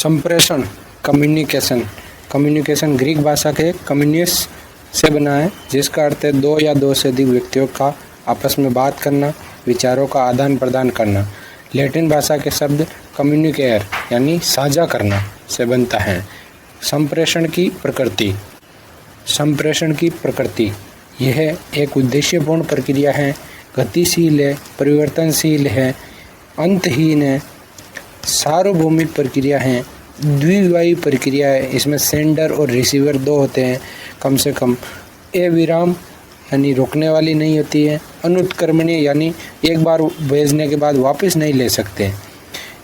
संप्रेषण communication. Communication Greek भाषा के कम्युनिस से बना है, जिसका अर्थ है दो या दो से अधिक व्यक्तियों का आपस में बात करना, विचारों का आदान प्रदान करना। लैटिन भाषा के शब्द कम्युनिकेयर यानी साझा करना से बनता है। संप्रेषण की प्रकृति। संप्रेषण की प्रकृति यह एक उद्देश्यपूर्ण प्रक्रिया है, गतिशील है, परिवर्तनशील है, अंतहीन है, सार्वभौमिक प्रक्रिया है, द्विवायी प्रक्रिया है। इसमें सेंडर और रिसीवर दो होते हैं कम से कम। अविराम यानी रोकने वाली नहीं होती है। अनुत्क्रमणीय यानी एक बार भेजने के बाद वापस नहीं ले सकते।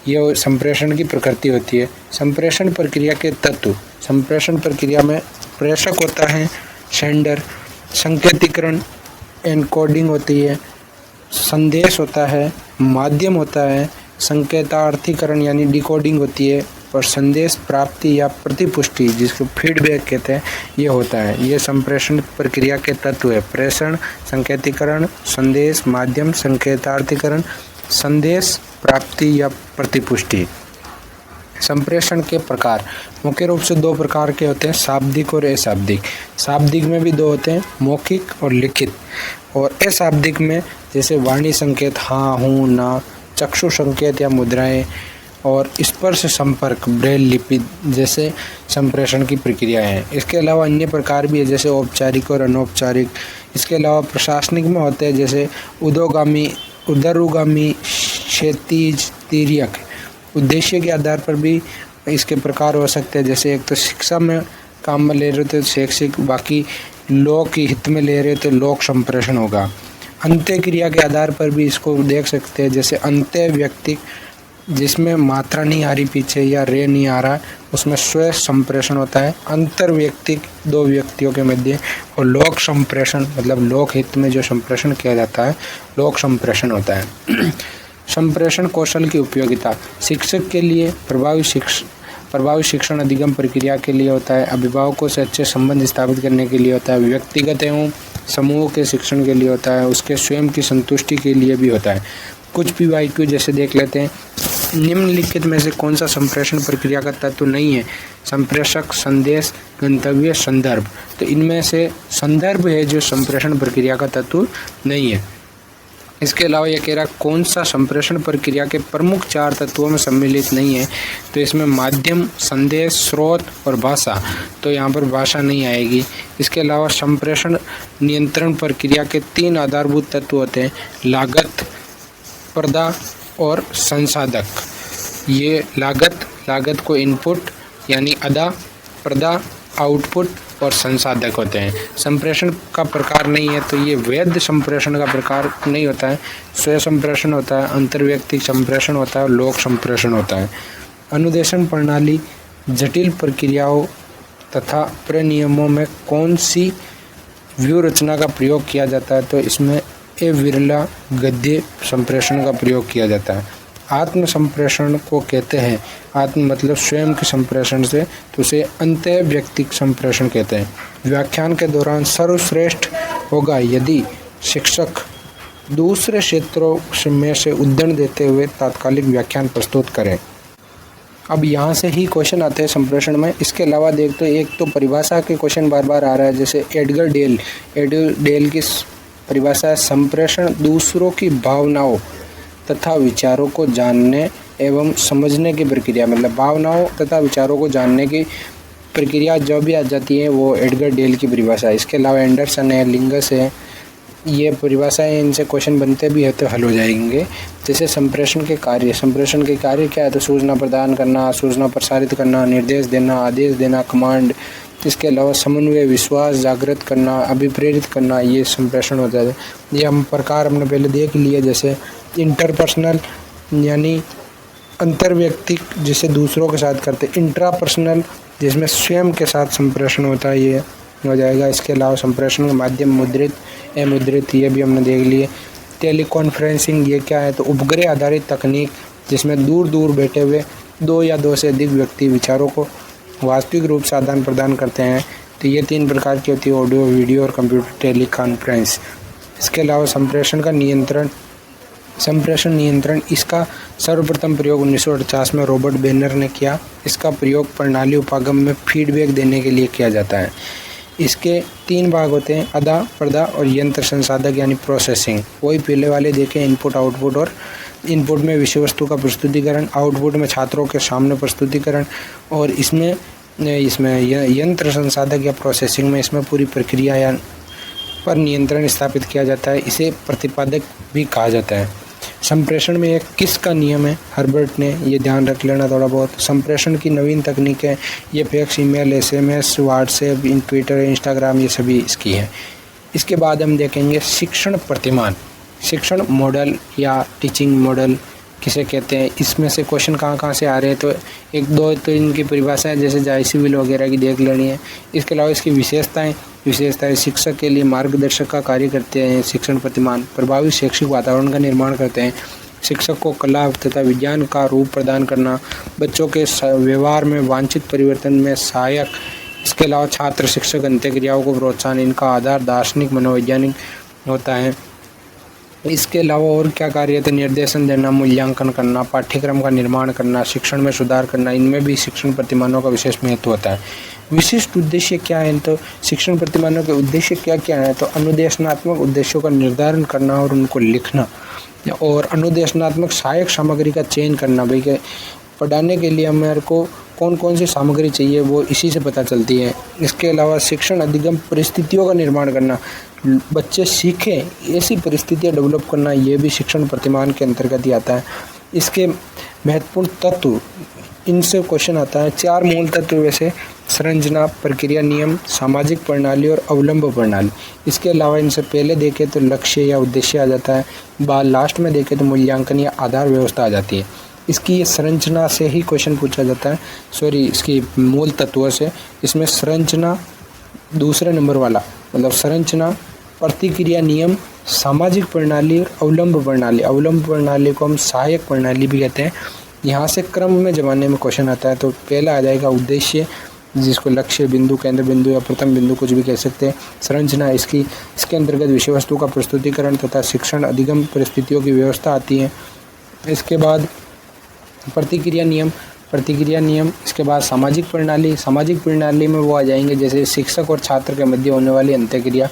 यह संप्रेषण की प्रकृति होती है। संप्रेषण प्रक्रिया के तत्व। संप्रेषण प्रक्रिया में प्रेषक होता है, सेंडर, संकेतीकरण एनकोडिंग होती है, संदेश होता है, माध्यम होता है, संकेतार्थीकरण यानी डिकोडिंग होती है, और संदेश प्राप्ति या प्रतिपुष्टि जिसको फीडबैक कहते हैं ये होता है। ये संप्रेषण प्रक्रिया के तत्व है। प्रेषण, संकेतीकरण, संदेश, माध्यम, संकेतार्थीकरण, संदेश प्राप्ति या प्रतिपुष्टि। संप्रेषण के प्रकार मुख्य रूप से दो प्रकार के होते हैं, शाब्दिक और अशाब्दिक। शाब्दिक में भी दो होते हैं, मौखिक और लिखित। और अशाब्दिक में जैसे वाणी संकेत हाँ, हूँ, ना, चक्षु संकेत या मुद्राएं, और स्पर्श संपर्क, ब्रेल लिपि जैसे संप्रेषण की प्रक्रियाएं हैं। इसके अलावा अन्य प्रकार भी है, जैसे औपचारिक और अनौपचारिक। इसके अलावा प्रशासनिक में होते हैं, जैसे उदोगामी, उदरुगामी, क्षैतिज, तिर्यक। उद्देश्य के आधार पर भी इसके प्रकार हो सकते हैं, जैसे एक तो शिक्षा में काम में ले रहे थे शैक्षिक, बाकी लोक हित में ले रहे थे लोक संप्रेषण होगा। अंत्य क्रिया के आधार पर भी इसको देख सकते हैं, जैसे अंत्य व्यक्तिक जिसमें मात्रा नहीं आ रही पीछे या रे नहीं आ रहा है, उसमें स्व संप्रेषण होता है। अंतर व्यक्तिक दो व्यक्तियों के मध्य, और लोक संप्रेषण मतलब लोक हित में जो संप्रेषण किया जाता है लोक संप्रेषण होता है। संप्रेषण कौशल की उपयोगिता। शिक्षक के लिए प्रभावी शिक्षण अधिगम प्रक्रिया के लिए होता है, अभिभावकों से अच्छे संबंध स्थापित करने के लिए होता है, व्यक्तिगत एवं समूह के शिक्षण के लिए होता है, उसके स्वयं की संतुष्टि के लिए भी होता है। कुछ PYQ जैसे देख लेते हैं। निम्नलिखित में से कौन सा संप्रेषण प्रक्रिया का तत्व नहीं है? संप्रेषक, संदेश, गंतव्य, संदर्भ। तो इनमें से संदर्भ है जो संप्रेषण प्रक्रिया का तत्व नहीं है। इसके अलावा यह कह रहा कौन सा संप्रेषण प्रक्रिया के प्रमुख चार तत्वों में सम्मिलित नहीं है? तो इसमें माध्यम, संदेश, स्रोत और भाषा। तो यहाँ पर भाषा नहीं आएगी। इसके अलावा संप्रेषण नियंत्रण प्रक्रिया के तीन आधारभूत तत्व होते हैं, लागत, पर्दा और संसाधक। ये लागत को इनपुट यानी अदा, पर्दा आउटपुट और संसाधक होते हैं। संप्रेषण का प्रकार नहीं है, तो ये वैध संप्रेषण का प्रकार नहीं होता है। स्वयं संप्रेषण होता है, अंतर्व्यक्तिक संप्रेषण होता है और लोक संप्रेषण होता है। अनुदेशन प्रणाली जटिल प्रक्रियाओं तथा प्रनियमों में कौन सी व्यूह रचना का प्रयोग किया जाता है? तो इसमें विरला गद्य संप्रेषण का प्रयोग किया जाता है। आत्म संप्रेषण को कहते हैं, आत्म मतलब स्वयं के संप्रेषण से, तो उसे अंतः व्यक्तिक संप्रेषण कहते हैं। व्याख्यान के दौरान सर्वश्रेष्ठ होगा यदि शिक्षक दूसरे क्षेत्रों में से उद्धरण देते हुए तात्कालिक व्याख्यान प्रस्तुत करें। अब यहाँ से ही क्वेश्चन आते हैं संप्रेषण में। इसके अलावा देखते हैं, एक तो परिभाषा के क्वेश्चन बार बार आ रहा है, जैसे एडगर डेल की परिभाषा है, संप्रेषण दूसरों की भावनाओं तथा विचारों को जानने एवं समझने की प्रक्रिया, मतलब भावनाओं तथा विचारों को जानने की प्रक्रिया जो भी आ जाती है वो एडगर डेल की परिभाषा है। इसके अलावा एंडरसन है, लिंगस है, ये परिभाषाएं, इनसे क्वेश्चन बनते भी है तो हल हो जाएंगे। जैसे संप्रेषण के कार्य क्या है? तो सूचना प्रदान करना, सूचना प्रसारित करना, निर्देश देना, आदेश देना, कमांड। इसके अलावा समन्वय, विश्वास जागृत करना, अभिप्रेरित करना, ये संप्रेषण होता है। ये हम प्रकार हमने पहले देख लिए, जैसे इंटरपर्सनल यानी अंतर्व्यक्तिक जिसे दूसरों के साथ करते, इंट्रापर्सनल जिसमें स्वयं के साथ संप्रेषण होता है, ये हो जाएगा। इसके अलावा संप्रेषण के माध्यम मुद्रित, अमुद्रित, ये भी हमने देख लिए। टेलीकॉन्फ्रेंसिंग ये क्या है? तो उपग्रह आधारित तकनीक जिसमें दूर दूर बैठे हुए दो या दो से अधिक व्यक्ति विचारों को वास्तविक रूप से आदान प्रदान करते हैं। तो ये तीन प्रकार की होती है, ऑडियो, वीडियो और कंप्यूटर टेलीकॉन्फ्रेंस। इसके अलावा संप्रेषण का नियंत्रण संप्रेषण नियंत्रण, इसका सर्वप्रथम प्रयोग 1948 में रॉबर्ट बेनर ने किया। इसका प्रयोग प्रणाली उपागम में फीडबैक देने के लिए किया जाता है। इसके 3 भाग होते हैं, अदा, पर्दा और यंत्र संसाधक यानी प्रोसेसिंग। वही पहले वाले देखें, इनपुट आउटपुट, और इनपुट में विषय वस्तु का प्रस्तुतिकरण, आउटपुट में छात्रों के सामने प्रस्तुतिकरण, और इसमें यंत्र संसाधक या प्रोसेसिंग में इसमें पूरी प्रक्रिया या पर नियंत्रण स्थापित किया जाता है। इसे प्रतिपादक भी कहा जाता है। संप्रेषण में एक किस का नियम है, हर्बर्ट ने, ये ध्यान रख लेना थोड़ा बहुत। संप्रेषण की नवीन तकनीकें, ये fax, email, SMS, WhatsApp, Twitter, Instagram, ये सभी इसकी है। इसके बाद हम देखेंगे शिक्षण प्रतिमान, शिक्षण मॉडल या टीचिंग मॉडल किसे कहते हैं। इसमें से क्वेश्चन कहाँ से आ रहे हैं, तो 1-2 तो इनकी परिभाषाएं जैसे जायसीविल वगैरह की देख लेनी है। इसके अलावा इसकी विशेषताएं शिक्षक के लिए मार्गदर्शक का कार्य करते हैं। शिक्षण प्रतिमान प्रभावी शैक्षिक वातावरण का निर्माण करते हैं। शिक्षक को कला तथा विज्ञान का रूप प्रदान करना, बच्चों के व्यवहार में वांछित परिवर्तन में सहायक। इसके अलावा छात्र शिक्षक अंत्यक्रियाओं को प्रोत्साहन, इनका आधार दार्शनिक मनोवैज्ञानिक होता है। इसके अलावा और क्या कार्य है, निर्देशन देना, मूल्यांकन करना, पाठ्यक्रम का निर्माण करना, शिक्षण में सुधार करना, इनमें भी शिक्षण प्रतिमानों का विशेष महत्व होता है। विशिष्ट उद्देश्य क्या है, तो शिक्षण प्रतिमानों के उद्देश्य क्या क्या है, तो अनुदेशनात्मक उद्देश्यों का निर्धारण करना और उनको लिखना, और अनुदेशनात्मक सहायक सामग्री का चयन करना। भाई पढ़ाने के लिए हमारे को कौन कौन सी सामग्री चाहिए वो इसी से पता चलती है। इसके अलावा शिक्षण अधिगम परिस्थितियों का निर्माण करना, बच्चे सीखें ऐसी परिस्थितियाँ डेवलप करना, ये भी शिक्षण प्रतिमान के अंतर्गत ही आता है। इसके महत्वपूर्ण तत्व, इनसे क्वेश्चन आता है। 4 मूल तत्व वैसे संरचना, प्रक्रिया, नियम, सामाजिक प्रणाली और अवलंब प्रणाली। इसके अलावा इनसे पहले देखें तो लक्ष्य या उद्देश्य आ जाता है, बाद लास्ट में देखें तो मूल्यांकन या आधार व्यवस्था आ जाती है। इसकी संरचना से ही क्वेश्चन पूछा जाता है, इसकी मूल तत्वों से। इसमें संरचना दूसरे नंबर वाला, मतलब संरचना, प्रतिक्रिया, नियम, सामाजिक प्रणाली और अवलंब प्रणाली। अवलंब प्रणाली को हम सहायक प्रणाली भी कहते हैं। यहाँ से क्रम में जमाने में क्वेश्चन आता है, तो पहला आ जाएगा उद्देश्य, जिसको लक्ष्य बिंदु, केंद्र बिंदु या प्रथम बिंदु कुछ भी कह सकते हैं। संरचना इसके अंतर्गत विषय वस्तु का प्रस्तुतिकरण तथा शिक्षण अधिगम परिस्थितियों की व्यवस्था आती है। इसके बाद प्रतिक्रिया नियम, इसके बाद सामाजिक प्रणाली में वो आ जाएंगे जैसे शिक्षक और छात्र के मध्य होने वाली अंत्यक्रिया,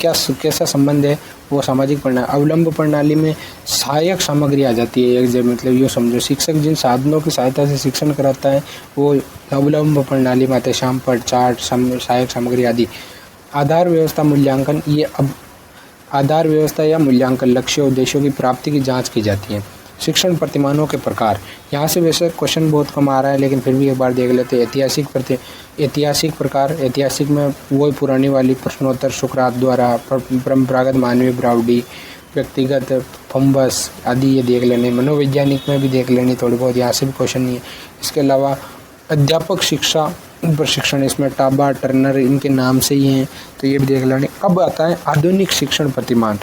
कैसा संबंध है, वो सामाजिक प्रणाली। अवलंब प्रणाली में सहायक सामग्री आ जाती है, एक मतलब ये समझो शिक्षक जिन साधनों की सहायता से शिक्षण कराता है वो अवलंब प्रणाली में आते हैं, शामपट, चार्ट, सहायक सामग्री आदि। आधार व्यवस्था, मूल्यांकन, ये अब आधार व्यवस्था या मूल्यांकन लक्ष्य उद्देश्यों की प्राप्ति की जाँच की जाती है। शिक्षण प्रतिमानों के प्रकार, यहाँ से वैसे क्वेश्चन बहुत कम आ रहा है लेकिन फिर भी एक बार देख लेते हैं। ऐतिहासिक प्रकार, ऐतिहासिक में वही पुरानी वाली प्रश्नोत्तर सुकरात द्वारा, परंपरागत मानवीय ब्राउडी, व्यक्तिगत फम्बस आदि ये देख लेने। मनोवैज्ञानिक में भी देख लेनी थोड़ी बहुत, यहाँ से भी क्वेश्चन नहीं है। इसके अलावा अध्यापक शिक्षा प्रशिक्षण, इसमें टाबा, टर्नर इनके नाम से ही हैं, तो ये भी देख लेने। अब आता है आधुनिक शिक्षण प्रतिमान,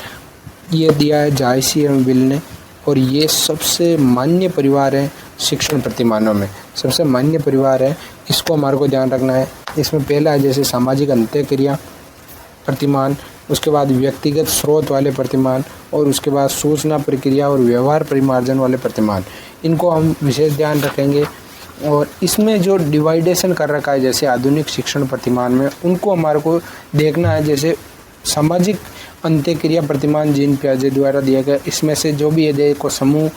ये दिया है जायसी एवं विल ने, और ये सबसे मान्य परिवार है शिक्षण प्रतिमानों में, सबसे मान्य परिवार है, इसको हमारे को ध्यान रखना है। इसमें पहला है जैसे सामाजिक अंत्यक्रिया प्रतिमान, उसके बाद व्यक्तिगत स्रोत वाले प्रतिमान, और उसके बाद सूचना प्रक्रिया और व्यवहार परिमार्जन वाले प्रतिमान। इनको हम विशेष ध्यान रखेंगे। और इसमें जो डिवाइडेशन कर रखा है जैसे आधुनिक शिक्षण प्रतिमान में, उनको हमारे को देखना है। जैसे सामाजिक अंत्यक्रिया प्रतिमान जीन पियाजे द्वारा दिया गया, इसमें से जो भी ये को समूह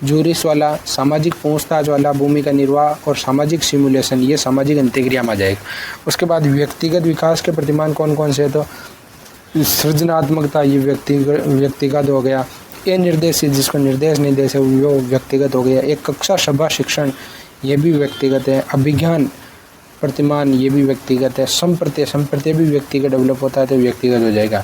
जूरिस वाला, सामाजिक पूछताछ वाला, भूमिका निर्वाह और सामाजिक सिमुलेशन, ये सामाजिक अंत्यक्रिया में आ जाएगा। उसके बाद व्यक्तिगत विकास के प्रतिमान कौन कौन से है, तो सृजनात्मकता, ये व्यक्तिगत हो गया। ये निर्देशित, जिसको निर्देश नहीं दे सकते वो व्यक्तिगत हो गया। एक कक्षा सभा शिक्षण, ये भी व्यक्तिगत है। अभिज्ञान प्रतिमान, ये भी व्यक्तिगत है। संप्रत्य भी व्यक्तिगत डेवलप होता है तो व्यक्तिगत हो जाएगा।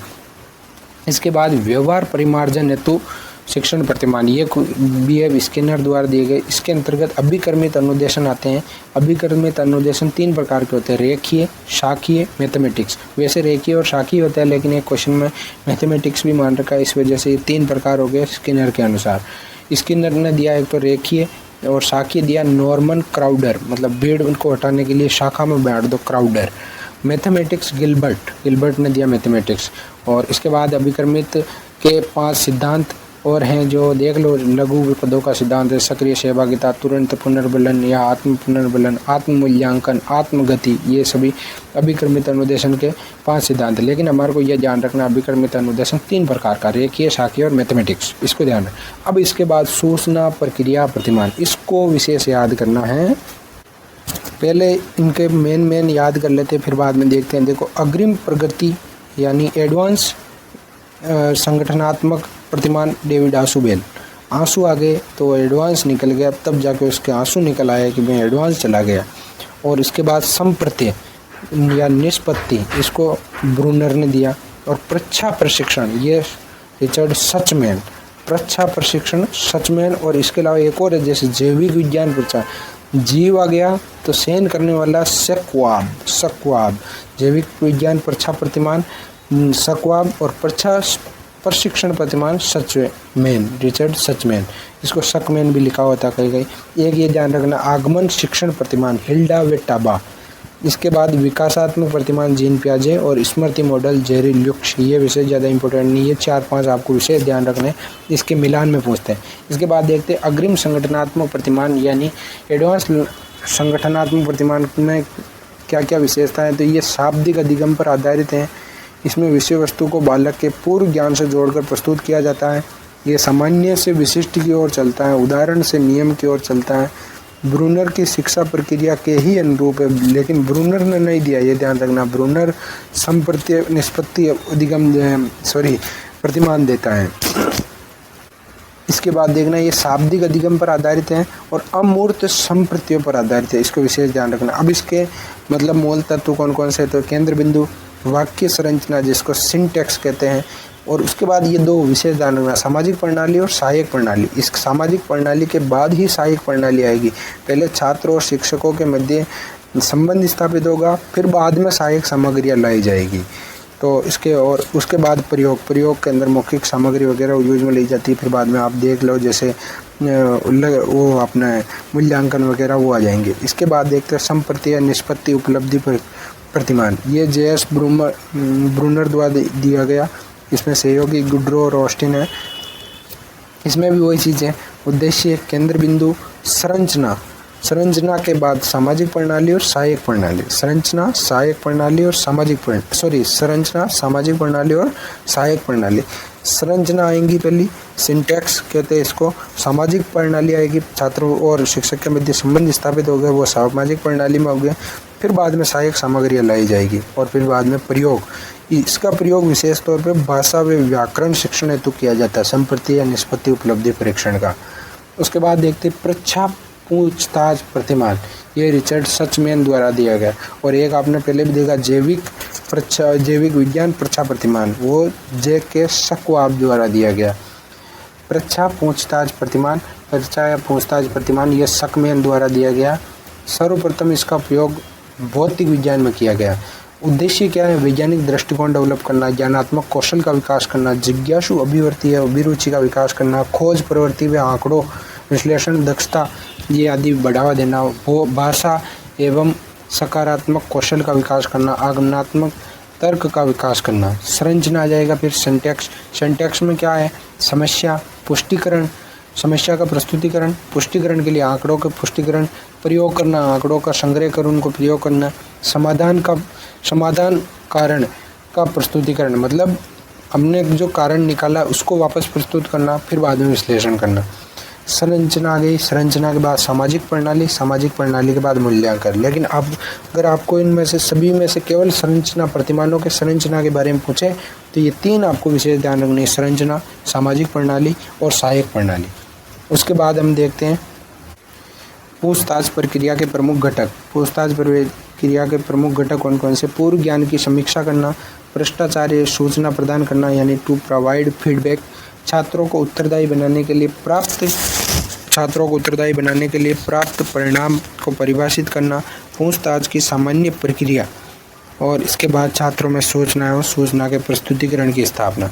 इसके बाद व्यवहार परिमार्जन हेतु शिक्षण प्रतिमान, ये B.F. स्किनर द्वारा दिए गए। इसके अंतर्गत अभिक्रमित अनुदेशन आते हैं। अभिक्रमित अनुदेशन 3 प्रकार के होते हैं, रेखीय, शाखीय, मैथमेटिक्स। वैसे रेखीय और शाखीय होता है लेकिन एक क्वेश्चन में मैथमेटिक्स भी मान रखा है, इस वजह से ये 3 प्रकार हो गए स्किनर के अनुसार। स्किनर ने दिया एक तो रेखीय, और शाखीय दिया नॉर्मन क्राउडर, मतलब भीड़ उनको हटाने के लिए शाखा में बैठ दो, क्राउडर। मैथमेटिक्स गिलबर्ट ने दिया मैथमेटिक्स। और इसके बाद अभिक्रमित के 5 सिद्धांत और हैं जो देख लो, लघु पदों का सिद्धांत है, सक्रिय सहभागिता, तुरंत पुनर्बलन या आत्म पुनर्बलन, आत्म मूल्यांकन, आत्मगति, ये सभी अभिक्रमित अनुदेशन के 5 सिद्धांत है। लेकिन हमारे को यह ध्यान रखना, अभिक्रमित अनुदेशन 3 प्रकार का, रेखीय, शाखीय और मैथमेटिक्स, इसको ध्यान रखना। अब इसके बाद सूचना प्रक्रिया प्रतिमान, इसको विशेष याद करना है। पहले इनके मेन याद कर लेते हैं, फिर बाद में देखते हैं। देखो, अग्रिम प्रगति यानी एडवांस संगठनात्मक प्रतिमान, डेविड आशुबेल। आंसू आ गए तो एडवांस निकल गया, तब जाके उसके आंसू निकल आया कि मैं एडवांस चला गया। और इसके बाद संप्रत्यय या निष्पत्ति, इसको ब्रूनर ने दिया। और प्रच्छा प्रशिक्षण, ये रिचर्ड सचमैन, प्रच्छा प्रशिक्षण सचमैन। और इसके अलावा एक और है, जैसे जैविक विज्ञान प्रच्छा, जीव आ गया तो सेन करने वाला सक्वाब, जैविक विज्ञान प्रच्छा प्रतिमान सक्वाब, और प्रच्छा प्रशिक्षण प्रतिमान सचमैन, रिचर्ड सचमैन, इसको सकमैन भी लिखा होता है कहीं। एक ये ध्यान रखना, आगमन शिक्षण प्रतिमान, हिल्डा वेटाबा। इसके बाद विकासात्मक प्रतिमान, जीन पियाजे, और स्मृति मॉडल, जेरी ल्यूक्स। ये विषय ज़्यादा इंपॉर्टेंट नहीं है, 4-5 आपको विषय ध्यान रखने, इसके मिलान में पूछते हैं। इसके बाद देखते हैं अग्रिम संगठनात्मक प्रतिमान यानी एडवांस संगठनात्मक प्रतिमान में क्या क्या विशेषताएं हैं। तो ये शाब्दिक अधिगम पर आधारित हैं। इसमें विषय वस्तु को बालक के पूर्व ज्ञान से जोड़कर प्रस्तुत किया जाता है। ये सामान्य से विशिष्ट की ओर चलता है, उदाहरण से नियम की ओर चलता है। ब्रूनर की शिक्षा प्रक्रिया के ही अनुरूप है, लेकिन ब्रूनर ने नहीं दिया, ये ध्यान रखना। ब्रूनर संप्रत्यय निष्पत्ति अधिगम प्रतिमान देता है। इसके बाद देखना, ये शाब्दिक अधिगम पर आधारित है और अमूर्त संप्रत्ययों पर आधारित है, इसको विशेष ध्यान रखना। अब इसके मतलब मूल तत्व कौन कौन से, तो केंद्र बिंदु, वाक्य संरचना जिसको सिंटैक्स कहते हैं, और उसके बाद ये 2 विशेष ध्यान रखना, सामाजिक प्रणाली और सहायक प्रणाली। इस सामाजिक प्रणाली के बाद ही सहायक प्रणाली आएगी। पहले छात्रों और शिक्षकों के मध्य संबंध स्थापित होगा, फिर बाद में सहायक सामग्रियाँ लाई जाएगी। तो इसके और उसके बाद प्रयोग के अंदर मौखिक सामग्री वगैरह यूज में ली जाती है। फिर बाद में आप देख लो, जैसे वो अपना मूल्यांकन वगैरह वो आ जाएंगे। इसके बाद देखते हैं संप्रत्यय निष्पत्ति उपलब्धि पर प्रतिमान, ये जे.एस. ब्रूनर द्वारा दिया गया। इसमें सहयोगी गुड्रो और ऑस्टिन है। इसमें भी वही चीज़ है, उद्देश्य, केंद्र बिंदु, संरचना के बाद सामाजिक प्रणाली और सहायक प्रणाली, संरचना सामाजिक प्रणाली और सहायक प्रणाली। संरचना आएंगी पहली, सिंटैक्स कहते हैं इसको, सामाजिक प्रणाली आएगी, छात्रों और शिक्षक के मध्य संबंध स्थापित हो गए, वो सामाजिक प्रणाली में हो गए। फिर बाद में सहायक सामग्रियाँ लाई जाएगी, और फिर बाद में प्रयोग। इसका प्रयोग विशेष तौर पे भाषा व व्याकरण शिक्षण हेतु किया जाता है, संप्रत्यय या निष्पत्ति उपलब्धि परीक्षण का। उसके बाद देखते हैं प्रच्छा पूछताछ प्रतिमान, ये रिचर्ड सचमैन द्वारा दिया गया। और एक आपने पहले भी देखा, जैविक विज्ञान प्रच्छा प्रतिमान, वो जे.के. सक्वाब द्वारा दिया गया। प्रच्छा पूछताछ प्रतिमान, प्रच्छा या पूछताछ प्रतिमान, ये सकमैन द्वारा दिया गया। सर्वप्रथम इसका प्रयोग भौतिक विज्ञान में किया गया। उद्देश्य क्या है, वैज्ञानिक दृष्टिकोण डेवलप करना, ज्ञानात्मक कौशल का विकास करना, जिज्ञासु अभिरुचि का विकास करना, खोज प्रवृत्ति व आंकड़ों विश्लेषण दक्षता ये आदि बढ़ावा देना, वो भाषा एवं सकारात्मक कौशल का विकास करना, आगमनात्मक तर्क का विकास करना। संरचना आ जाएगा। फिर सिंटैक्स में क्या है, समस्या पुष्टिकरण, समस्या का प्रस्तुतिकरण, पुष्टिकरण के लिए आंकड़ों का पुष्टिकरण, प्रयोग करना, आंकड़ों का संग्रह कर उनको प्रयोग करना, समाधान कारण का प्रस्तुतिकरण, मतलब हमने जो कारण निकाला उसको वापस प्रस्तुत करना, फिर बाद में विश्लेषण करना। संरचना आ गई। संरचना के बाद सामाजिक प्रणाली के बाद मूल्यांकन। लेकिन अब अगर आपको इनमें से सभी में से केवल संरचना, प्रतिमानों के संरचना के बारे में पूछे तो ये 3 आपको विशेष ध्यान रखनी है, संरचना, सामाजिक प्रणाली और सहायक प्रणाली। उसके बाद हम देखते हैं पूछताछ प्रक्रिया के प्रमुख घटक। पूछताछ प्रक्रिया के प्रमुख घटक कौन कौन से, पूर्व ज्ञान की समीक्षा करना, भ्रष्टाचार सूचना प्रदान करना यानी टू प्रोवाइड फीडबैक, छात्रों को उत्तरदायी बनाने के लिए प्राप्त परिणाम को परिभाषित करना, पूछताछ की सामान्य प्रक्रिया, और इसके बाद छात्रों में सूचना और सूचना के प्रस्तुतिकरण की स्थापना।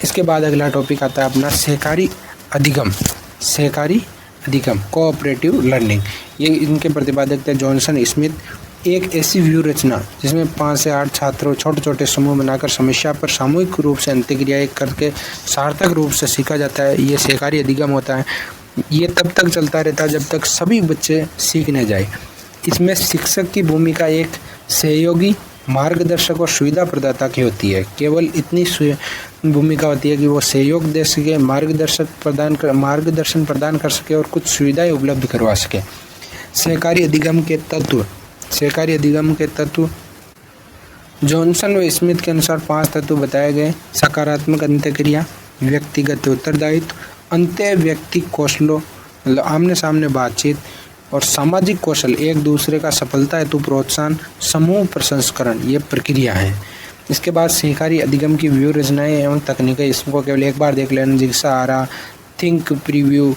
इसके बाद अगला टॉपिक आता है अपना सहकारी अधिगम, कोऑपरेटिव लर्निंग। ये इनके प्रतिपादक थे जॉनसन स्मिथ एक ऐसी व्यू रचना जिसमें 5 से 8 छात्रों छोटे छोटे समूह बनाकर समस्या पर सामूहिक रूप से अंत्यक्रियाएं करके सार्थक रूप से सीखा जाता है, ये सहकारी अधिगम होता है। ये तब तक चलता रहता है जब तक सभी बच्चे सीख न जाए। इसमें शिक्षक की भूमिका एक सहयोगी, मार्गदर्शक और सुविधा प्रदाता की होती है। केवल इतनी भूमिका होती है कि वो सहयोग दे सके, मार्गदर्शन प्रदान कर सके और कुछ सुविधाएं उपलब्ध करवा सके। सहकारी अधिगम के तत्व जॉनसन व स्मिथ के अनुसार 5 तत्व बताए गए। सकारात्मक अंत्यक्रिया, व्यक्तिगत उत्तरदायित्व, अंत्य व्यक्ति कौशलों मतलब आमने सामने बातचीत और सामाजिक कौशल, एक दूसरे का सफलता हेतु प्रोत्साहन, समूह प्रसंस्करण, ये प्रक्रिया है। इसके बाद सहकारी अधिगम की व्यू रचनाएं एवं तकनीकें, इसको केवल एक बार देख लेना। जिग्सा आरा, थिंक प्रीव्यू,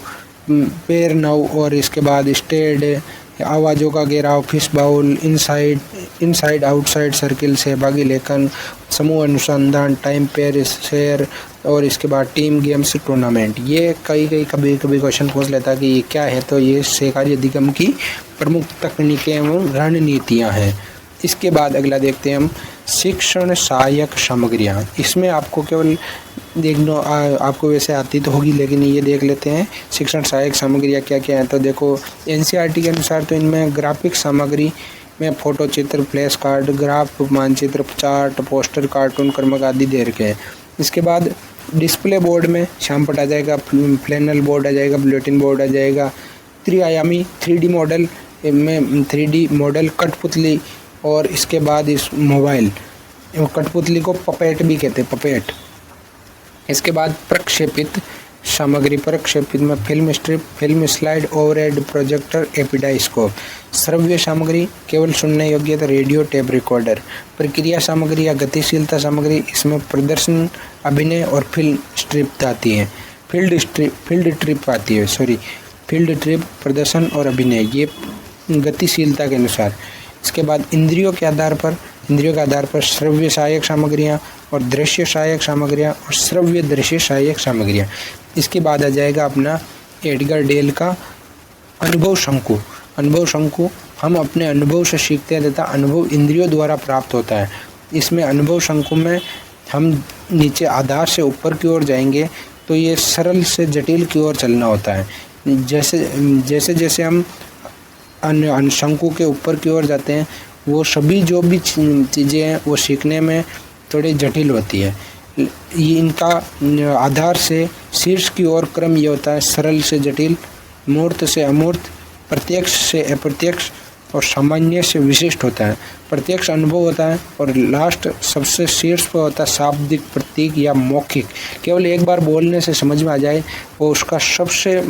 पेयर नाउ और इसके बाद स्टेड, आवाज़ों का घेराव, fishbowl, inside outside circle, सहभागी लेखन, समूह अनुसंधान, टाइम पेयर शेयर और इसके बाद टीम गेम्स टूर्नामेंट। ये कभी कभी क्वेश्चन पूछ लेता है कि ये क्या है, तो ये सहकारी अधिगम की प्रमुख तकनीकें एवं रणनीतियाँ हैं। इसके बाद अगला देखते हैं हम शिक्षण सहायक सामग्रियाँ। इसमें आपको केवल देखना, आपको वैसे आती तो होगी लेकिन ये देख लेते हैं शिक्षण सहायक सामग्रियाँ क्या क्या हैं। तो देखो एनसीईआरटी के अनुसार तो इनमें ग्राफिक सामग्री में फोटो चित्र, फ्लैश कार्ड, ग्राफ, मानचित्र, चार्ट, पोस्टर, कार्टून, क्रमक आदि दे रखे हैं। इसके बाद डिस्प्ले बोर्ड में श्यामपट आ जाएगा, फ्लैनल बोर्ड आ जाएगा, बुलेटिन बोर्ड आ जाएगा, त्रिआयामी 3D मॉडल में 3D मॉडल, कठपुतली और इसके बाद इस मोबाइल, कठपुतली को पपेट भी कहते हैं, पपेट। इसके बाद प्रक्षेपित सामग्री, प्रक्षेपित में film strip, film slide, overhead projector, epidiascope. श्रव्य सामग्री केवल सुनने योग्य तो रेडियो, टेप रिकॉर्डर। प्रक्रिया सामग्री या गतिशीलता सामग्री, इसमें प्रदर्शन, अभिनय और फील्ड ट्रिप आती है, फील्ड ट्रिप, प्रदर्शन और अभिनय, ये गतिशीलता के अनुसार। इसके बाद इंद्रियों के आधार पर श्रव्य सहायक सामग्रियाँ और दृश्य सहायक सामग्रियाँ और श्रव्य दृश्य सहायक सामग्रियाँ। इसके बाद आ जाएगा अपना एडगर डेल का अनुभव शंकु। हम अपने अनुभव से सीखते हैं तथा अनुभव इंद्रियों द्वारा प्राप्त होता है। इसमें अनुभव शंकु में हम नीचे आधार से ऊपर की ओर जाएंगे तो ये सरल से जटिल की ओर चलना होता है। जैसे हम शंकु के ऊपर की ओर जाते हैं वो सभी जो भी चीज़ें हैं वो सीखने में थोड़ी जटिल होती है। ये इनका आधार से शीर्ष की ओर क्रम ये होता है सरल से जटिल, मूर्त से अमूर्त, प्रत्यक्ष से अप्रत्यक्ष और सामान्य से विशिष्ट होता है। प्रत्यक्ष अनुभव होता है और लास्ट सबसे शीर्ष पर होता है शाब्दिक, प्रतीक या मौखिक। केवल एक बार बोलने से समझ में आ जाए वो उसका सबसे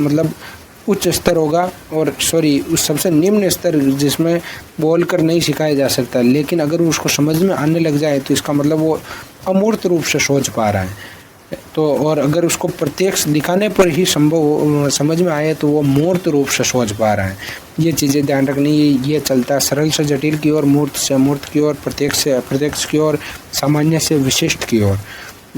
उच्च स्तर होगा और उस सबसे निम्न स्तर जिसमें बोलकर नहीं सिखाया जा सकता, लेकिन अगर उसको समझ में आने लग जाए तो इसका मतलब वो अमूर्त रूप से सोच पा रहा है। तो और अगर उसको प्रत्यक्ष दिखाने पर ही समझ में आए तो वो मूर्त रूप से सोच पा रहा है। ये चीज़ें ध्यान रखनी, ये चलता है सरल से जटिल की ओर, मूर्त से अमूर्त की ओर, प्रत्यक्ष से अप्रत्यक्ष की ओर, सामान्य से विशिष्ट की ओर।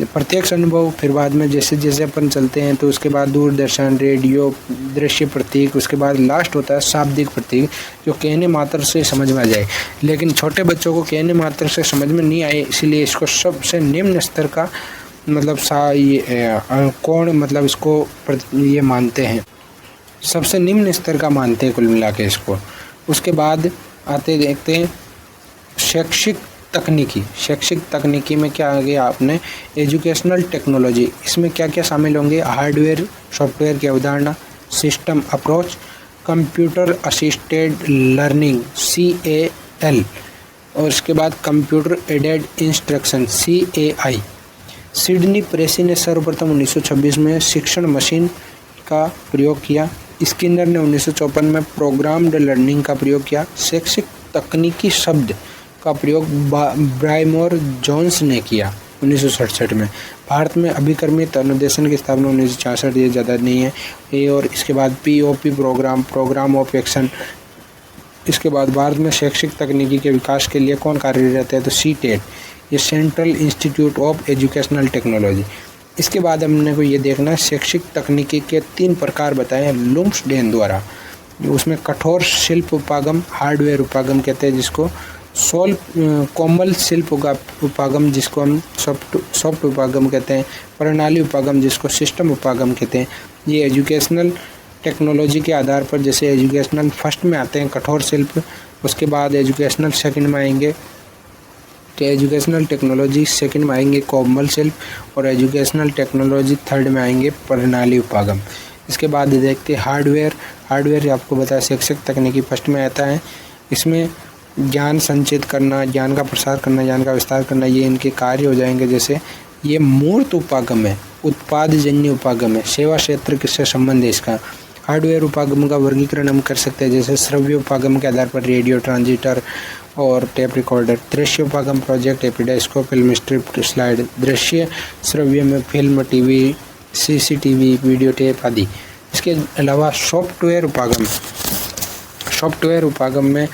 प्रत्यक्ष अनुभव, फिर बाद में जैसे जैसे अपन चलते हैं तो उसके बाद दूरदर्शन, रेडियो, दृश्य प्रतीक, उसके बाद लास्ट होता है शाब्दिक प्रतीक जो कहने मात्र से समझ में आ जाए। लेकिन छोटे बच्चों को कहने मात्र से समझ में नहीं आए, इसीलिए इसको सबसे निम्न स्तर का इसको ये मानते हैं, सबसे निम्न स्तर का मानते हैं कुल मिला के इसको। उसके बाद आते देखते हैं शैक्षिक तकनीकी में क्या आ गया आपने एजुकेशनल टेक्नोलॉजी। इसमें क्या क्या शामिल होंगे, हार्डवेयर सॉफ्टवेयर की अवधारणा, system approach, computer assisted learning CAL और इसके बाद computer aided instruction CAI। Sidney Pressey ने सर्वप्रथम 1926 में शिक्षण मशीन का प्रयोग किया। स्किनर ने 1954 में प्रोग्राम्ड लर्निंग का प्रयोग किया। शैक्षिक तकनीकी शब्द का प्रयोग ब्राइमोर जोन्स ने किया 1967 में। भारत में अभिक्रमित अनुदेशन की स्थापना 1966, ये ज़्यादा नहीं है ये। और इसके बाद POP प्रोग्राम ऑफ एक्शन। इसके बाद भारत में शैक्षिक तकनीकी के विकास के लिए कौन कार्यरत है, तो CTET, ये central institute of educational technology. इसके बाद हमने को ये देखना है शैक्षिक तकनीकी के 3 प्रकार बताए हैं लुम्सडेन द्वारा। उसमें कठोर शिल्प उपागम हार्डवेयर उपागम कहते हैं, जिसको कोमल शिल्प उपागम जिसको हम सॉफ्ट उपागम कहते हैं, प्रणाली उपागम जिसको सिस्टम उपागम कहते हैं। ये एजुकेशनल टेक्नोलॉजी के आधार पर, जैसे एजुकेशनल फर्स्ट में आते हैं कठोर शिल्प, उसके बाद एजुकेशनल सेकंड में आएंगे एजुकेशनल टेक्नोलॉजी, सेकंड में आएंगे कोमल शिल्प और एजुकेशनल टेक्नोलॉजी थर्ड में आएंगे प्रणाली उपागम। इसके बाद देखते हैं हार्डवेयर आपको बताया शैक्षिक तकनीकी फर्स्ट में आता है। इसमें ज्ञान संचित करना, ज्ञान का प्रसार करना, ज्ञान का विस्तार करना, ये इनके कार्य हो जाएंगे। जैसे ये मूर्त उपागम है, उत्पादजन्य उपागम है, सेवा क्षेत्र किससे संबंध है इसका। हार्डवेयर उपागम का वर्गीकरण हम कर सकते हैं, जैसे श्रव्य उपागम के आधार पर रेडियो, ट्रांजिस्टर और टेप रिकॉर्डर। दृश्य उपागम प्रोजेक्ट, एपिडास्कोप, फिल्म स्ट्रिप, स्लाइड। दृश्य श्रव्य में film, TV, CCTV, video tape आदि। इसके अलावा सॉफ्टवेयर उपागम में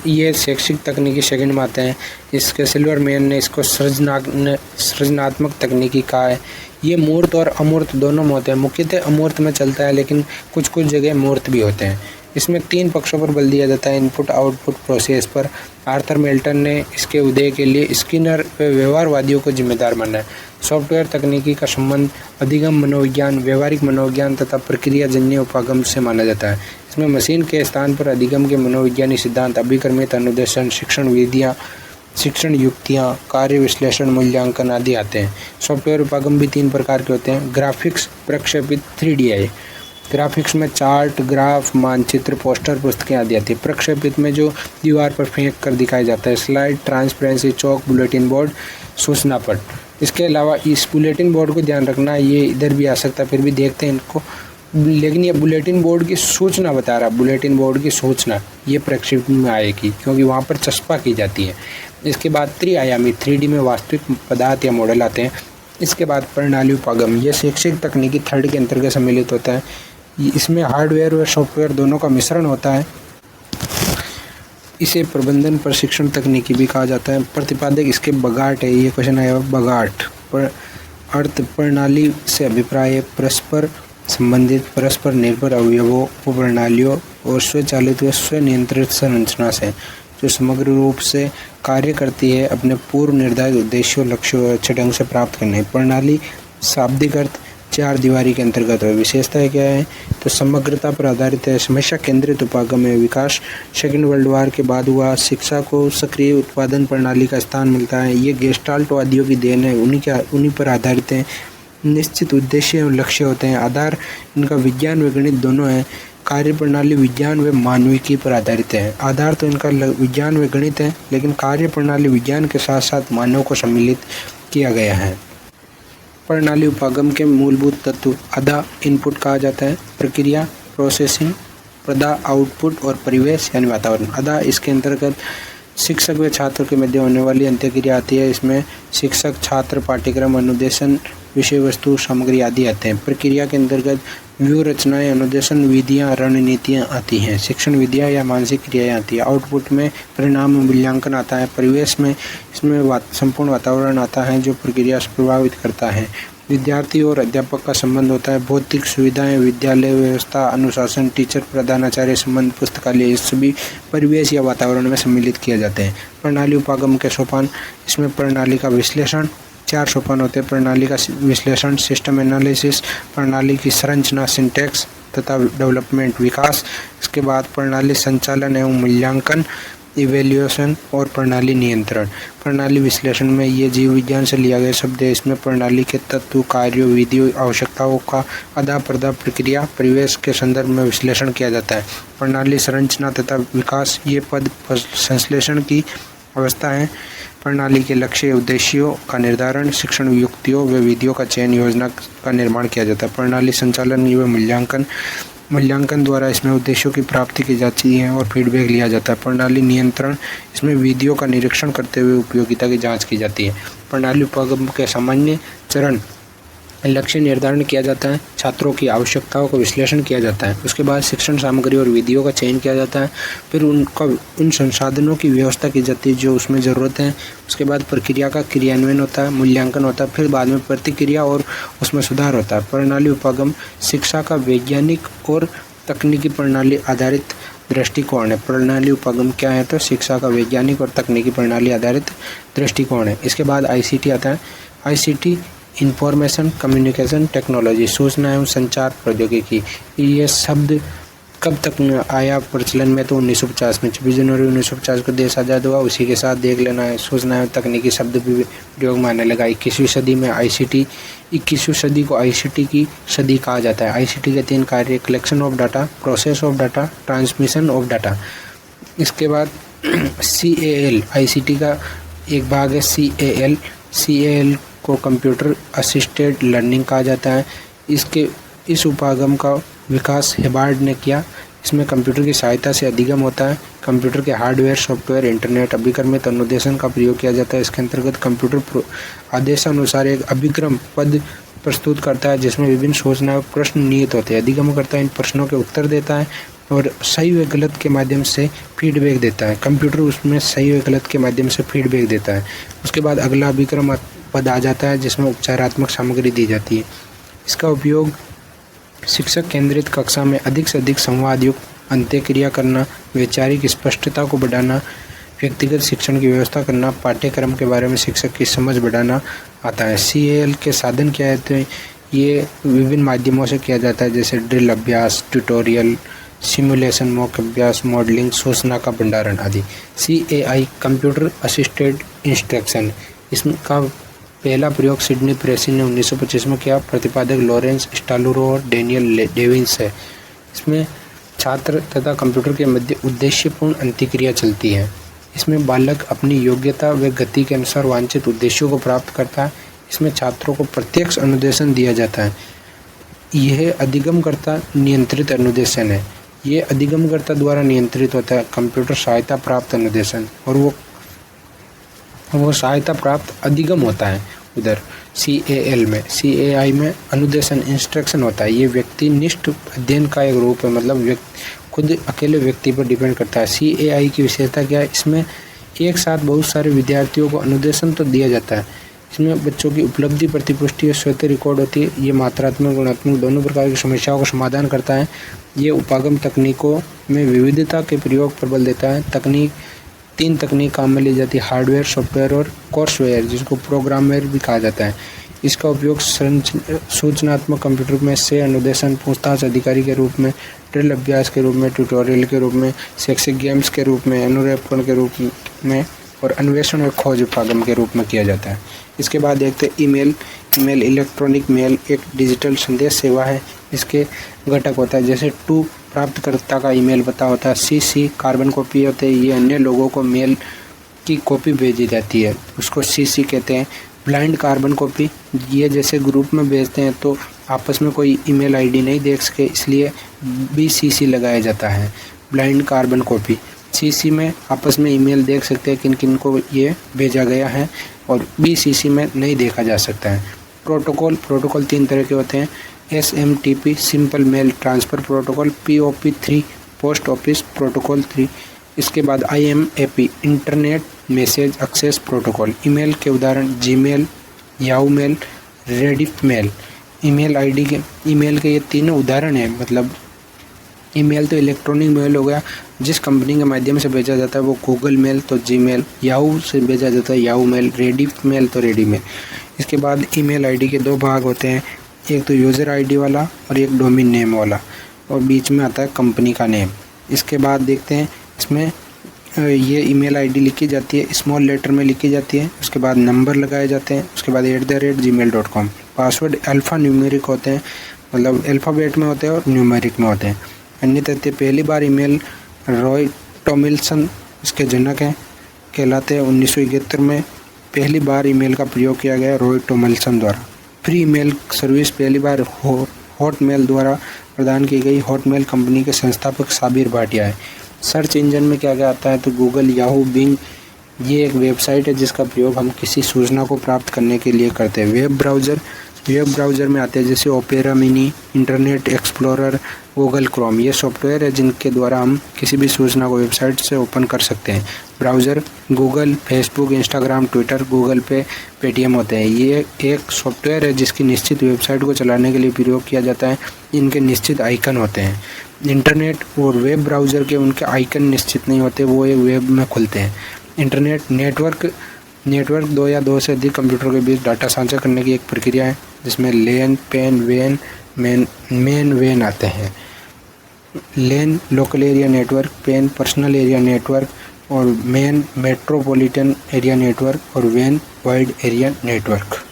ये शैक्षिक तकनीकी सेकंड में आते हैं। इसके सिल्वरमैन ने इसको सृजनात्मक तकनीकी कहा है। ये मूर्त और अमूर्त दोनों में होते हैं, मुख्यतः अमूर्त में चलता है, लेकिन कुछ जगह मूर्त भी होते हैं। इसमें 3 पक्षों पर बल दिया जाता है, इनपुट आउटपुट प्रोसेस पर। आर्थर मेल्टन ने इसके उदय के लिए स्किनर व व्यवहारवादियों को जिम्मेदार माना है। सॉफ्टवेयर तकनीकी का संबंध अधिगम मनोविज्ञान, व्यवहारिक मनोविज्ञान तथा प्रक्रियाजन्य उपागम से माना जाता है। इसमें मशीन के स्थान पर अधिगम के मनोविज्ञानी सिद्धांत, अभिक्रमित अनुदेशन, शिक्षण विधियाँ, शिक्षण युक्तियाँ, कार्य विश्लेषण, मूल्यांकन आदि आते हैं। सॉफ्टवेयर उपागम भी 3 प्रकार के होते हैं। ग्राफिक्स, प्रक्षेपित 3D है। ग्राफिक्स में चार्ट, ग्राफ, मानचित्र, पोस्टर, पुस्तकें आदि आती है। प्रक्षेपित में जो दीवार पर फेंक कर दिखाया जाता है, स्लाइड, ट्रांसपेरेंसी, चौक, बुलेटिन बोर्ड, सूचना पट। इसके अलावा इस बुलेटिन बोर्ड को ध्यान रखना, ये इधर भी आ सकता है, फिर भी देखते हैं इनको। लेकिन ये बुलेटिन बोर्ड की सूचना बता रहा, बुलेटिन बोर्ड की सूचना ये प्रक्षेपित में आएगी, क्योंकि वहाँ पर चस्पा की जाती है। इसके बाद त्रिआयामी 3D में वास्तविक पदार्थ या मॉडल आते हैं। इसके बाद प्रणाली उपागम, ये शैक्षिक तकनीकी थर्ड के अंतर्गत सम्मिलित होता है। इसमें हार्डवेयर और सॉफ्टवेयर दोनों का मिश्रण होता है। इसे प्रबंधन प्रशिक्षण तकनीकी भी कहा जाता है। प्रतिपादक इसके बगाट है, ये क्वेश्चन आया बगाट पर। अर्थ प्रणाली से अभिप्राय है परस्पर संबंधित, परस्पर निर्भर अवयवों, उपप्रणालियों और स्वचालित व स्वनियंत्रित संरचना से, जो समग्र रूप से कार्य करती है, अपने पूर्व निर्धारित उद्देश्यों, लक्ष्यों और अच्छे ढंग से प्राप्त करने। प्रणाली शाब्दिक अर्थ 4 दीवारी के अंतर्गत है। विशेषताएं क्या है, तो समग्रता पर आधारित है, समस्या केंद्रित उपागम है, विकास सेकेंड वर्ल्ड वार के बाद हुआ, शिक्षा को सक्रिय उत्पादन प्रणाली का स्थान मिलता है, ये गेस्टाल्टवादियों की देन है, उन्हीं पर आधारित है। निश्चित उद्देश्य और लक्ष्य होते हैं। आधार इनका विज्ञान व गणित दोनों है। कार्य प्रणाली विज्ञान व मानविकी पर आधारित है। आधार तो इनका विज्ञान व गणित है, लेकिन कार्य प्रणाली विज्ञान के साथ साथ मानव को सम्मिलित किया गया है। प्रणाली उपागम के मूलभूत तत्व, आधा इनपुट कहा जाता है, प्रक्रिया प्रोसेसिंग, प्रदा आउटपुट और परिवेश यानी वातावरण। आधा इसके अंतर्गत शिक्षक व छात्र के मध्य होने वाली अंत्यक्रिया आती है। इसमें शिक्षक, छात्र, पाठ्यक्रम, अनुदेशन, विषय वस्तु, सामग्री आदि आते हैं। प्रक्रिया के अंतर्गत व्यूह रचनाएं, अनुदेशन, विधियाँ, रणनीतियाँ आती हैं। शिक्षण विधियाँ या मानसिक क्रियाएँ आती है। आउटपुट में परिणाम मूल्यांकन आता है। परिवेश में इसमें संपूर्ण वातावरण आता है जो प्रक्रिया से प्रभावित करता है। विद्यार्थी और अध्यापक का संबंध होता है। भौतिक सुविधाएं, विद्यालय व्यवस्था, अनुशासन, टीचर प्रधानाचार्य संबंध, पुस्तकालय, ये सभी परिवेश या वातावरण में सम्मिलित किए जाते हैं। प्रणाली उपागम के सोपान, इसमें प्रणाली का विश्लेषण, 4 सोपान होते हैं। प्रणाली का विश्लेषण, सिस्टम एनालिसिस, प्रणाली की संरचना, सिंटैक्स तथा डेवलपमेंट, विकास। इसके बाद प्रणाली संचालन एवं मूल्यांकन, इवेल्यूएशन और प्रणाली नियंत्रण। प्रणाली विश्लेषण में ये जीव विज्ञान से लिया गया शब्द है। इसमें प्रणाली के तत्व, कार्यों, विधियों, आवश्यकताओं का आधा प्रदा, प्रक्रिया, परिवेश के संदर्भ में विश्लेषण किया जाता है। प्रणाली संरचना तथा विकास, ये पद संश्लेषण की अवस्था है। प्रणाली के लक्ष्य, उद्देश्यों का निर्धारण, शिक्षण युक्तियों व विधियों का चयन, योजना का निर्माण किया जाता है। प्रणाली संचालन व मूल्यांकन द्वारा इसमें उद्देश्यों की प्राप्ति की जाती है और फीडबैक लिया जाता है। प्रणाली नियंत्रण, इसमें विधियों का निरीक्षण करते हुए उपयोगिता की जांच की जाती है। प्रणाली उपागम के सामान्य चरण, लक्ष्य निर्धारण किया जाता है, छात्रों की आवश्यकताओं का विश्लेषण किया जाता है, उसके बाद शिक्षण सामग्री और विधियों का चयन किया जाता है, फिर उन संसाधनों की व्यवस्था की जाती है जो उसमें ज़रूरत है, उसके बाद प्रक्रिया का क्रियान्वयन होता है, मूल्यांकन होता है, फिर बाद में प्रतिक्रिया और उसमें सुधार होता है। प्रणाली उपागम शिक्षा का वैज्ञानिक और तकनीकी प्रणाली आधारित दृष्टिकोण है। प्रणाली उपागम क्या है? तो शिक्षा का वैज्ञानिक और तकनीकी प्रणाली आधारित दृष्टिकोण है। इसके बाद आईसीटी आता है। आईसीटी इंफॉर्मेशन कम्युनिकेशन टेक्नोलॉजी, सूचना एवं संचार प्रौद्योगिकी। ये शब्द कब तक आया प्रचलन में? तो 1950 में। 26 जनवरी 1950 को देश आज़ाद हुआ। उसी के साथ देख लेना है सूचना एवं तकनीकी शब्द भी प्रयोग में आने लगा। 21वीं सदी में आईसीटी, 21वीं सदी को आईसीटी की सदी कहा जाता है। आईसीटी के 3 कार्य: collection of data, process of data, transmission of data. इसके बाद CAL, आईसीटी का एक भाग है CAL। CAL को कंप्यूटर असिस्टेड लर्निंग कहा जाता है। इस उपागम का विकास हेबार्ड ने किया। इसमें कंप्यूटर की सहायता से अधिगम होता है। कंप्यूटर के हार्डवेयर, सॉफ्टवेयर, इंटरनेट अभिक्रमित अनुदेशन का प्रयोग किया जाता है। इसके अंतर्गत कंप्यूटर आदेशानुसार एक अभिक्रम पद प्रस्तुत करता है जिसमें विभिन्न सूचना और प्रश्न निहित होते हैं। अधिगम करता है, इन प्रश्नों के उत्तर देता है और सही व गलत के माध्यम से फीडबैक देता है। कंप्यूटर उसमें सही व गलत के माध्यम से फीडबैक देता है। उसके बाद अगला अभिक्रम पद आ जाता है जिसमें उपचारात्मक सामग्री दी जाती है। इसका उपयोग शिक्षक केंद्रित कक्षा में अधिक से अधिक संवाद युक्त अंत्यक्रिया करना, वैचारिक स्पष्टता को बढ़ाना, व्यक्तिगत शिक्षण की व्यवस्था करना, पाठ्यक्रम के बारे में शिक्षक की समझ बढ़ाना आता है। CAL के साधन क्या है? तो ये विभिन्न माध्यमों से किया जाता है जैसे ड्रिल अभ्यास, ट्यूटोरियल, सिमुलेशन, मॉक अभ्यास, मॉडलिंग, सूचना का भंडारण आदि। CAI कंप्यूटर असिस्टेड इंस्ट्रक्शन, इसका पहला प्रयोग सिडनी प्रेसी ने 1925 में किया। प्रतिपादक लॉरेंस स्टालुरो और डेनियल डेविस है। इसमें छात्र तथा कंप्यूटर के मध्य उद्देश्यपूर्ण अंतःक्रिया चलती है। इसमें बालक अपनी योग्यता व गति के अनुसार वांछित उद्देश्यों को प्राप्त करता है। इसमें छात्रों को प्रत्यक्ष अनुदेशन दिया जाता है। यह अधिगमकर्ता नियंत्रित अनुदेशन है। ये अधिगमकर्ता द्वारा नियंत्रित होता है। कंप्यूटर सहायता प्राप्त अनुदेशन, और वो सहायता प्राप्त अधिगम होता है उधर CAL में। CAI में अनुदेशन इंस्ट्रक्शन होता है। ये व्यक्तिनिष्ठ अध्ययन का एक रूप है, मतलब खुद अकेले व्यक्ति पर डिपेंड करता है। CAI की विशेषता क्या है? इसमें एक साथ बहुत सारे विद्यार्थियों को अनुदेशन तो दिया जाता है। इसमें बच्चों की उपलब्धि प्रतिपुष्टि और स्वतः रिकॉर्ड होती है। ये मात्रात्मक गुणात्मक दोनों प्रकार की समस्याओं का समाधान करता है। ये उपागम तकनीकों में विविधता के प्रयोग पर बल देता है। 3 तकनीक काम में ली जाती है: हार्डवेयर, सॉफ्टवेयर और कोर्सवेयर, जिसको प्रोग्रामवेयर भी कहा जाता है। इसका उपयोग सूचनात्मक कंप्यूटर में से अनुदेशन, पूछताछ अधिकारी के रूप में, ड्रिल अभ्यास के रूप में, ट्यूटोरियल के रूप में, शैक्षिक गेम्स के रूप में, अनुरेपण के रूप में और अन्वेषण और खोज उपागम के रूप में किया जाता है। इसके बाद देखते हैं ईमेल। ईमेल इलेक्ट्रॉनिक मेल एक डिजिटल संदेश सेवा है। इसके घटक होता है जैसे टू प्राप्तकर्ता का ईमेल पता होता है, CC कार्बन कॉपी होते हैं। ये अन्य लोगों को मेल की कॉपी भेजी जाती है, उसको CC कहते हैं। ब्लाइंड कार्बन कॉपी, ये जैसे ग्रुप में भेजते हैं तो आपस में कोई ईमेल ID नहीं देख सके, इसलिए BCC लगाया जाता है। ब्लाइंड कार्बन कॉपी, CC में आपस में ईमेल देख सकते हैं किन को ये भेजा गया है, और BCC में नहीं देखा जा सकता है। प्रोटोकॉल 3 तरह के होते हैं: SMTP simple mail transfer protocol, POP3 post office protocol 3। इसके बाद IMAP internet message access protocol. Email के उदाहरण Gmail, Yahoo mail, Rediff mail. Email के ये तीनों उदाहरण हैं। मतलब ईमेल तो इलेक्ट्रॉनिक मेल हो गया, जिस कंपनी के माध्यम से भेजा जाता है वो गूगल मेल तो जीमेल, याहू से भेजा जाता है याहू मेल, रेडिफ मेल तो रेडी मेल। इसके बाद ईमेल ID के 2 भाग होते हैं, एक तो यूज़र ID वाला और एक डोमेन नेम वाला, और बीच में आता है कंपनी का नेम। इसके बाद देखते हैं इसमें ये ईमेल ID लिखी जाती है, स्मॉल लेटर में लिखी जाती है। उसके बाद नंबर लगाए जाते हैं। उसके बाद @gmail.com। पासवर्ड अल्फ़ा न्यूमेरिक होते हैं, मतलब अल्फ़ाबेट में होते हैं और न्यूमेरिक में होते हैं। अन्य तथ्य: पहली बार ईमेल रॉय टॉमिल्सन इसके जनक हैं कहलाते हैं। 1971 में पहली बार ईमेल का प्रयोग किया गया रॉय टॉमिल्सन द्वारा। फ्री ईमेल सर्विस पहली बार हॉटमेल द्वारा प्रदान की गई। हॉटमेल कंपनी के संस्थापक साबिर भाटिया है। सर्च इंजन में क्या क्या आता है तो गूगल, याहू, बिंग, ये एक वेबसाइट है जिसका प्रयोग हम किसी सूचना को प्राप्त करने के लिए करते हैं। वेब ब्राउज़र वेब ब्राउज़र में आते हैं जैसे opera mini, internet explorer, Google Chrome. ये सॉफ्टवेयर है जिनके द्वारा हम किसी भी सूचना को वेबसाइट से ओपन कर सकते हैं। Browser Google, Facebook, Instagram, Twitter, Google पे, पेटीएम होते हैं। ये एक सॉफ्टवेयर है जिसकी निश्चित वेबसाइट को चलाने के लिए प्रयोग किया जाता है। इनके निश्चित आइकन होते हैं। इंटरनेट और वेब ब्राउज़र के उनके आइकन निश्चित नहीं होते, वो एक वेब में खुलते हैं। इंटरनेट नेटवर्क दो या दो से अधिक कंप्यूटर के बीच डाटा साझा करने की एक प्रक्रिया है जिसमें लेन, पेन, मेन वेन आते हैं। LAN local area network, PAN personal area network और मेन मेट्रोपॉलिटन एरिया नेटवर्क और वेन वाइड एरिया नेटवर्क।